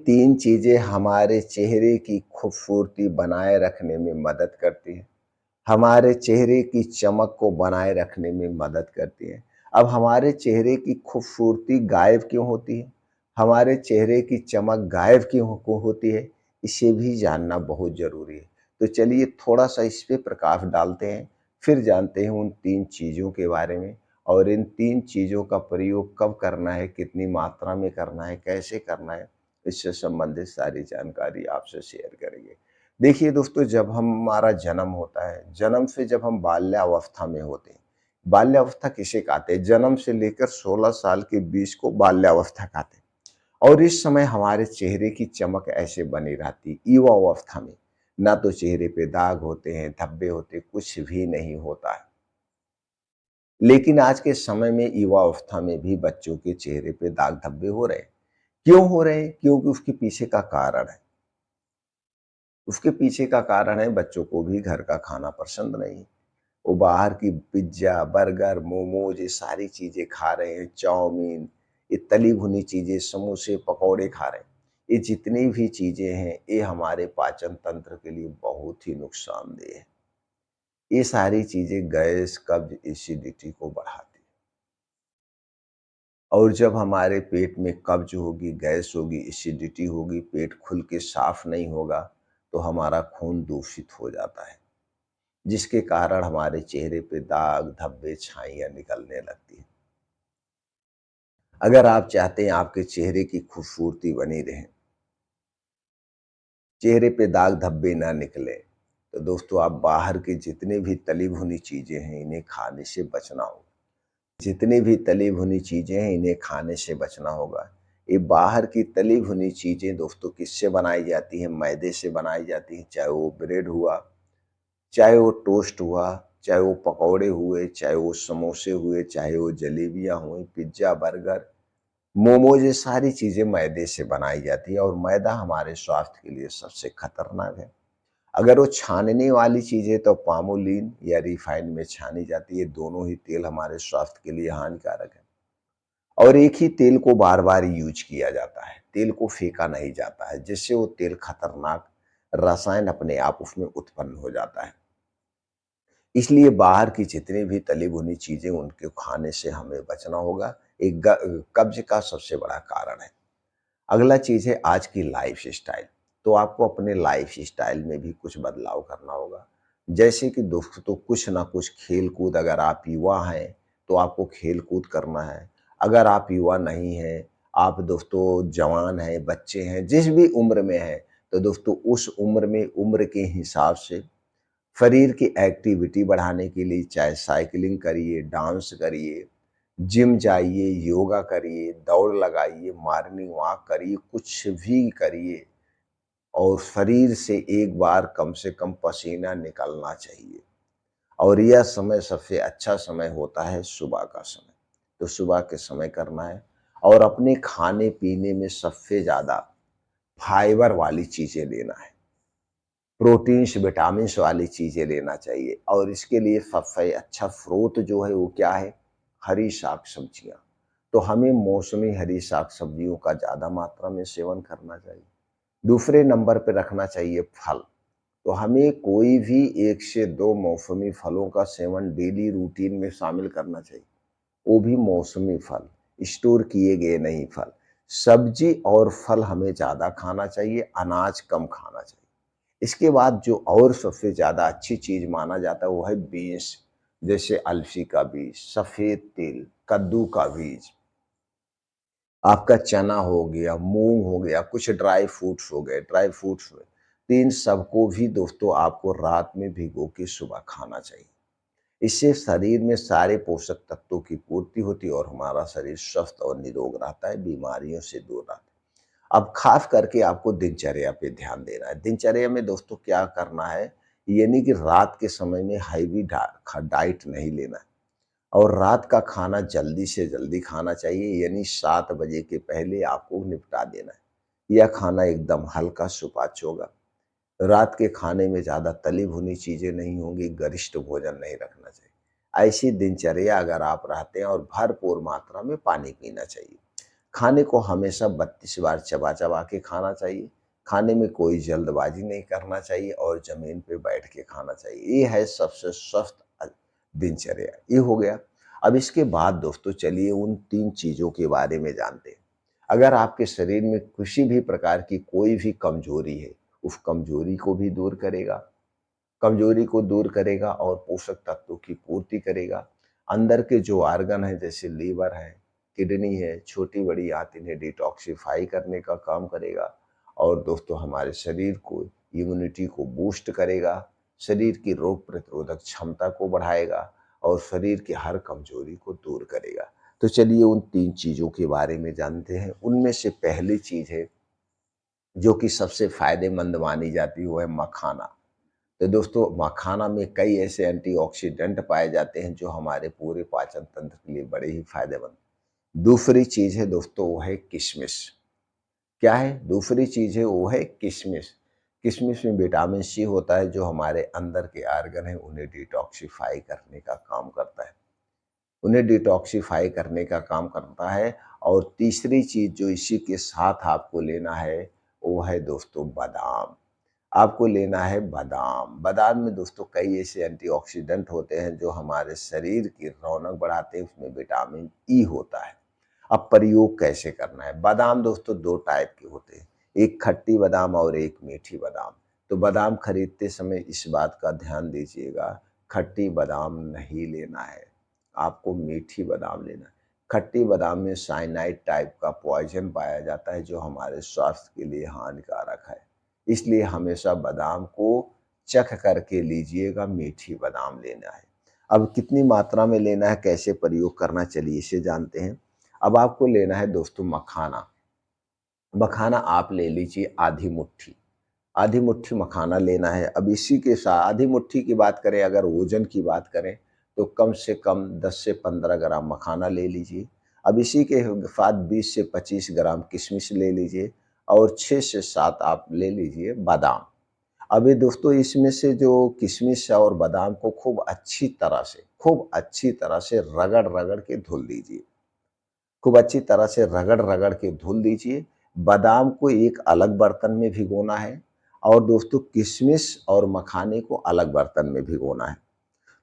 तीन चीज़ें हमारे चेहरे की खूबसूरती बनाए रखने में मदद करती हैं। हमारे चेहरे की चमक को बनाए रखने में मदद करती हैं। अब हमारे चेहरे की खूबसूरती गायब क्यों होती है? हमारे चेहरे की चमक गायब क्यों होती है? इसे भी जानना बहुत ज़रूरी है। तो चलिए थोड़ा-सा इस पे प्रकाश डालते हैं, फिर जानते हैं उन 3 चीज़ों के बारे में और इन 3 चीज़ों का प्रयोग कब करना है, कितनी मात्रा में करना है, कैसे करना है, इससे संबंधित सारी जानकारी आपसे शेयर करेंगे। देखिए दोस्तों, जब हमारा जन्म होता है, जन्म से जब हम बाल्यावस्था में होते हैं, बाल्यावस्था किसे कहते हैं? जन्म से लेकर 16 साल के बीच को बाल्यावस्था कहते हैं। और इस समय हमारे चेहरे की चमक ऐसे बनी रहती है युवा अवस्था में। ना तो चेहरे पे दाग होते हैं, धब्बे होते हैं, कुछ भी नहीं होता है। लेकिन आज के समय में युवा अवस्था में भी बच्चों के चेहरे पे दाग धब्बे हो रहे हैं। क्यों हो रहे हैं? क्योंकि उसके पीछे का कारण है। उसके पीछे का कारण है बच्चों को भी घर का खाना पसंद नहीं। वो बाहर की पिज्ज़ा, बर्गर, मोमोज़ ये सारी चीज़ें खा रहे हैं, चाउमीन, ये तली भुनी चीज़ें, समोसे, पकौड़े खा रहे हैं। ये जितनी भी चीज़ें हैं, ये हमारे पाचन तंत्र के लिए बहुत ही नुकसानदेह है। ये सारी चीज़ें गैस, कब्ज़, एसिडिटी को बढ़ाती हैं और जब हमारे पेट में कब्ज़ होगी, गैस होगी, एसिडिटी होगी, पेट खुल के साफ़ नहीं होगा, तो हमारा खून दूषित हो जाता है। जिसके कारण हमारे चेहरे पे दाग, धब्बे, छाइयाँ निकलने लगती हैं। अगर आप चाहते हैं आपके चेहरे की खूबसूरती बनी रहे, चेहरे पे दाग धब्बे ना निकले, तो दोस्तों आप बाहर की जितनी भी तली भुनी चीज़ें हैं, इन्हें खाने से बचना होगा। जितनी भी तली भुनी चीज़ें हैं, इन्हें खाने से बचना होगा। ये बाहर की तली भुनी चीज़ें दोस्तों किससे बनाई जाती हैं? मैदे से बनाई जाती हैं, चाहे वो ब्रेड हुआ, चाहे वो टोस्ट हुआ, चाहे वो पकौड़े हुए, चाहे वो समोसे हुए, चाहे वो जलेबियाँ हुई, पिज़्ज़ा, बर्गर, मोमोज़, ये सारी चीज़ें मैदे से बनाई जाती हैं और मैदा हमारे स्वास्थ्य के लिए सबसे खतरनाक है। अगर वो छानने वाली चीज़ है तो पामोलिन या रिफाइंड में छानी जाती है, दोनों ही तेल हमारे स्वास्थ्य के लिए हानिकारक है। और एक ही तेल को बार-बार यूज़ किया जाता है, तेल को फेंका नहीं जाता है, जिससे वो तेल खतरनाक रसायन अपने आप उसमें उत्पन्न हो जाता है। इसलिए बाहर की जितनी भी तली भुनी चीज़ें उनके खाने से हमें बचना होगा। एक कब्ज़ का सबसे बड़ा कारण है। अगला चीज़ है आज की लाइफ़स्टाइल। तो आपको अपने लाइफ़स्टाइल में भी कुछ बदलाव करना होगा। जैसे कि दोस्तों कुछ ना कुछ खेल-कूद, अगर आप युवा हैं, तो आपको खेल-कूद करना है। अगर आप युवा नहीं हैं, आप दोस्तों जवान हैं, बच्चे हैं, जिस भी उम्र में हैं, तो दोस्तों उस उम्र में उम्र के हिसाब से शरीर की एक्टिविटी बढ़ाने के लिए चाहे साइकिलिंग करिए, डांस करिए, जिम जाइए, योगा करिए, दौड़ लगाइए, मॉर्निंग वॉक करिए, कुछ भी करिए और शरीर से एक बार कम से कम पसीना निकलना चाहिए। और यह समय सबसे अच्छा समय होता है सुबह का समय। तो सुबह के समय करना है और अपने खाने-पीने में सबसे ज़्यादा फाइबर वाली चीज़ें लेना है। प्रोटीन्स, विटामिन्स वाली चीज़ें लेना चाहिए और इसके लिए सबसे अच्छा स्रोत जो है वो क्या है? हरी साग-सब्जियाँ। तो हमें मौसमी हरी साग-सब्जियों का ज़्यादा मात्रा में सेवन करना चाहिए। दूसरे नंबर पे रखना चाहिए फल। तो हमें कोई भी 1 से 2 मौसमी फलों का सेवन डेली रूटीन में शामिल करना चाहिए। वो भी मौसमी फल, स्टोर किए गए नहीं फल। सब्ज़ी और फल हमें ज़्यादा खाना चाहिए, अनाज कम खाना चाहिए। इसके बाद जो और सबसे ज़्यादा अच्छी चीज़ माना जाता है वो है बीन्स, जैसे अलसी का बीज, सफ़ेद तिल, कद्दू का बीज, आपका चना हो गया, मूँग हो गया, कुछ ड्राई फ्रूट्स हो गए, तो इन सबको भी दोस्तों आपको रात में भिगो के सुबह खाना चाहिए। इससे शरीर में सारे पोषक तत्वों की पूर्ति होती है और हमारा शरीर स्वस्थ और निरोग रहता है, बीमारियों से दूर रहता है। अब खास करके आपको दिनचर्या पे ध्यान देना है। दिनचर्या में दोस्तों क्या करना है, यानी कि रात के समय में हैवी डाइट नहीं लेना है और रात का खाना जल्दी से जल्दी खाना चाहिए, यानी 7 बजे के पहले आपको निपटा देना है। यह खाना एकदम हल्का सुपाच्य होगा। रात के खाने में ज़्यादा तली भुनी चीज़ें नहीं होंगी, गरिष्ठ भोजन नहीं रखना चाहिए। ऐसी दिनचर्या अगर आप रहते हैं और भरपूर मात्रा में पानी पीना चाहिए। खाने को हमेशा 32 बार चबा-चबा के खाना चाहिए। खाने में कोई जल्दबाज़ी नहीं करना चाहिए और ज़मीन पे बैठ के खाना चाहिए। ये है सबसे स्वस्थ दिनचर्या, ये हो गया। अब इसके बाद दोस्तों चलिए उन 3 चीज़ों के बारे में जानते हैं। अगर आपके शरीर में किसी भी प्रकार की कोई भी कमज़ोरी है, उस कमज़ोरी को भी दूर करेगा। कमज़ोरी को दूर करेगा और पोषक तत्वों की पूर्ति करेगा। अंदर के जो ऑर्गन हैं जैसे लीवर है, किडनी है, छोटी-बड़ी आंत इन्हें डिटॉक्सिफ़ाई करने का काम करेगा और दोस्तों हमारे शरीर को इम्यूनिटी को बूस्ट करेगा, शरीर की रोग प्रतिरोधक क्षमता को बढ़ाएगा और शरीर की हर कमज़ोरी को दूर करेगा। तो चलिए उन 3 चीज़ों के बारे में जानते हैं। उनमें से पहली चीज़ है जो कि सबसे फ़ायदेमंद मानी जाती है वो है मखाना। तो दोस्तों मखाना में कई ऐसे एंटीऑक्सीडेंट पाए जाते हैं जो हमारे पूरे पाचन तंत्र के लिए बड़े ही फायदेमंद। दूसरी चीज है दोस्तों वो है किशमिश। क्या है दूसरी चीज है वो है किशमिश। किशमिश में विटामिन सी होता है जो हमारे अंदर के आर्गन है उन्हें डिटॉक्सिफाई करने का काम करता है, उन्हें डिटॉक्सिफाई करने का काम करता है। और तीसरी चीज जो इसी के साथ आपको लेना है वो है दोस्तों बादाम। आपको लेना है बादाम। बादाम में दोस्तों कई ऐसे एंटीऑक्सीडेंट होते हैं जो हमारे शरीर की रौनक बढ़ाते हैं, उसमें विटामिन ई होता है। अब प्रयोग कैसे करना है? बादाम दोस्तों 2 टाइप के होते हैं, एक खट्टी बादाम और एक मीठी बादाम। तो बादाम खरीदते समय इस बात का ध्यान दीजिएगा, खट्टी बादाम नहीं लेना है, आपको मीठी बादाम लेना है। खट्टी बादाम में साइनाइड टाइप का पॉइज़न पाया जाता है जो हमारे स्वास्थ्य के लिए हानिकारक है। इसलिए हमेशा बादाम को चख करके लीजिएगा, मीठी बादाम लेना है। अब कितनी मात्रा में लेना है, कैसे प्रयोग करना चलिए इसे जानते हैं। अब आपको लेना है दोस्तों मखाना। मखाना आप ले लीजिए आधी मुट्ठी, आधी मुट्ठी मखाना लेना है। अब इसी के साथ आधी मुट्ठी की बात करें, अगर वज़न की बात करें तो कम से कम 10 से 15 ग्राम मखाना ले लीजिए। अब इसी के साथ 20 से 25 ग्राम किशमिश ले लीजिए और 6 से 7 आप ले लीजिए बादाम। अब ये दोस्तों इसमें से जो किशमिश और बादाम को खूब अच्छी तरह से रगड़-रगड़ के धुल दीजिए। खूब अच्छी तरह से रगड़-रगड़ के धुल दीजिए। बादाम को एक अलग बर्तन में भिगोना है और दोस्तों किशमिश और मखाने को अलग बर्तन में भिगोना है।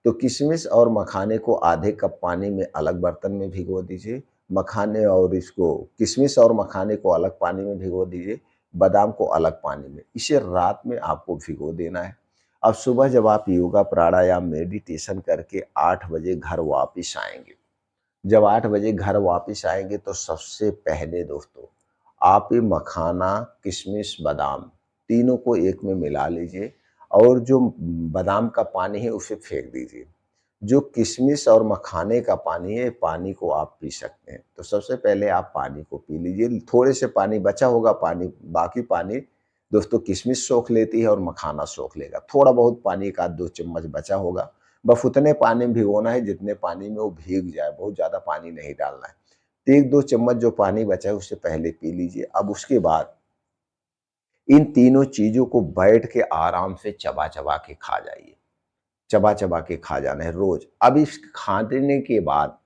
तो किशमिश और मखाने को आधे कप पानी में अलग बर्तन में भिगो दीजिए। मखाने और इसको किशमिश और मखाने को अलग पानी में भिगो दीजिए, बादाम को अलग पानी में। इसे रात में आपको भिगो देना है। अब सुबह जब आप योगा, प्राणायाम, मेडिटेशन करके 8 बजे घर वापिस आएँगे, जब 8 बजे घर वापिस आएँगे तो सबसे पहले दोस्तों आप ये मखाना, किशमिश, बादाम तीनों को एक में मिला लीजिए और जो बादाम का पानी है उसे फेंक दीजिए। जो किशमिश और मखाने का पानी है, पानी को आप पी सकते हैं। तो सबसे पहले आप पानी को पी लीजिए, थोड़े से पानी बचा होगा पानी, बाकी पानी दोस्तों किशमिश सोख लेती है और मखाना सोख लेगा। थोड़ा बहुत पानी, 1 आध 2 चम्मच बचा होगा, बस उतने पानी में भिगोना है जितने पानी में वो भीग जाए, बहुत ज़्यादा पानी नहीं डालना है। तो 1-2 चम्मच जो पानी बचा है उसे पहले पी लीजिए। अब उसके बाद इन तीनों चीज़ों को बैठ के आराम से चबा-चबा के खा जाइए। चबा-चबा के खा जाना है रोज़। अब इस खाने के बाद,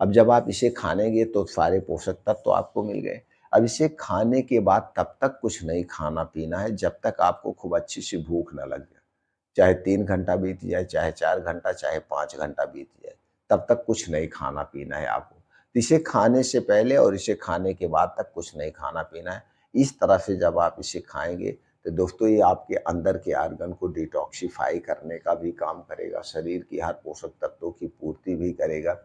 अब जब आप इसे खानेंगे तो सारे पोषक तत्व तो आपको मिल गए। अब इसे खाने के बाद तब तक कुछ नहीं खाना-पीना है जब तक आपको खूब अच्छी-सी भूख ना लग जाए। चाहे 3 घंटा बीत जाए, चाहे 4 घंटा, चाहे 5 घंटा बीत जाए, तब तक कुछ नहीं खाना-पीना है आपको। इसे खाने से पहले और इसे खाने के बाद तक कुछ नहीं खाना-पीना है। इस तरह से जब आप इसे खाएँगे तो दोस्तों ये आपके अंदर के ऑर्गन को डिटॉक्सिफ़ाई करने का भी काम करेगा, शरीर की हर पोषक तत्वों की पूर्ति भी करेगा,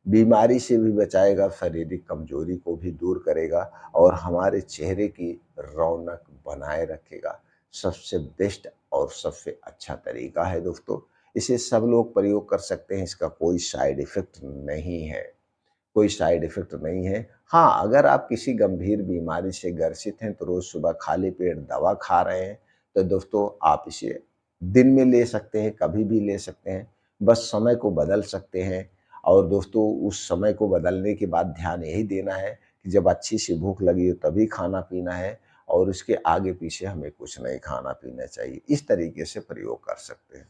बीमारी से भी बचाएगा, शारीरिक कमज़ोरी को भी दूर करेगा और हमारे चेहरे की रौनक बनाए रखेगा। सबसे बेस्ट और सबसे अच्छा तरीका है दोस्तों। इसे सब लोग प्रयोग कर सकते हैं, इसका कोई साइड इफ़ेक्ट नहीं है, कोई साइड इफ़ेक्ट नहीं है। हाँ, अगर आप किसी गंभीर बीमारी से ग्रसित हैं तो रोज़ सुबह खाली पेट दवा खा रहे हैं, तो दोस्तों आप इसे दिन में ले सकते हैं, कभी भी ले सकते हैं। बस समय को बदल सकते हैं और दोस्तों उस समय को बदलने के बाद ध्यान यही देना है कि जब अच्छी-सी भूख लगी हो तभी खाना-पीना है और उसके आगे-पीछे हमें कुछ नहीं खाना-पीना चाहिए। इस तरीके से प्रयोग कर सकते हैं।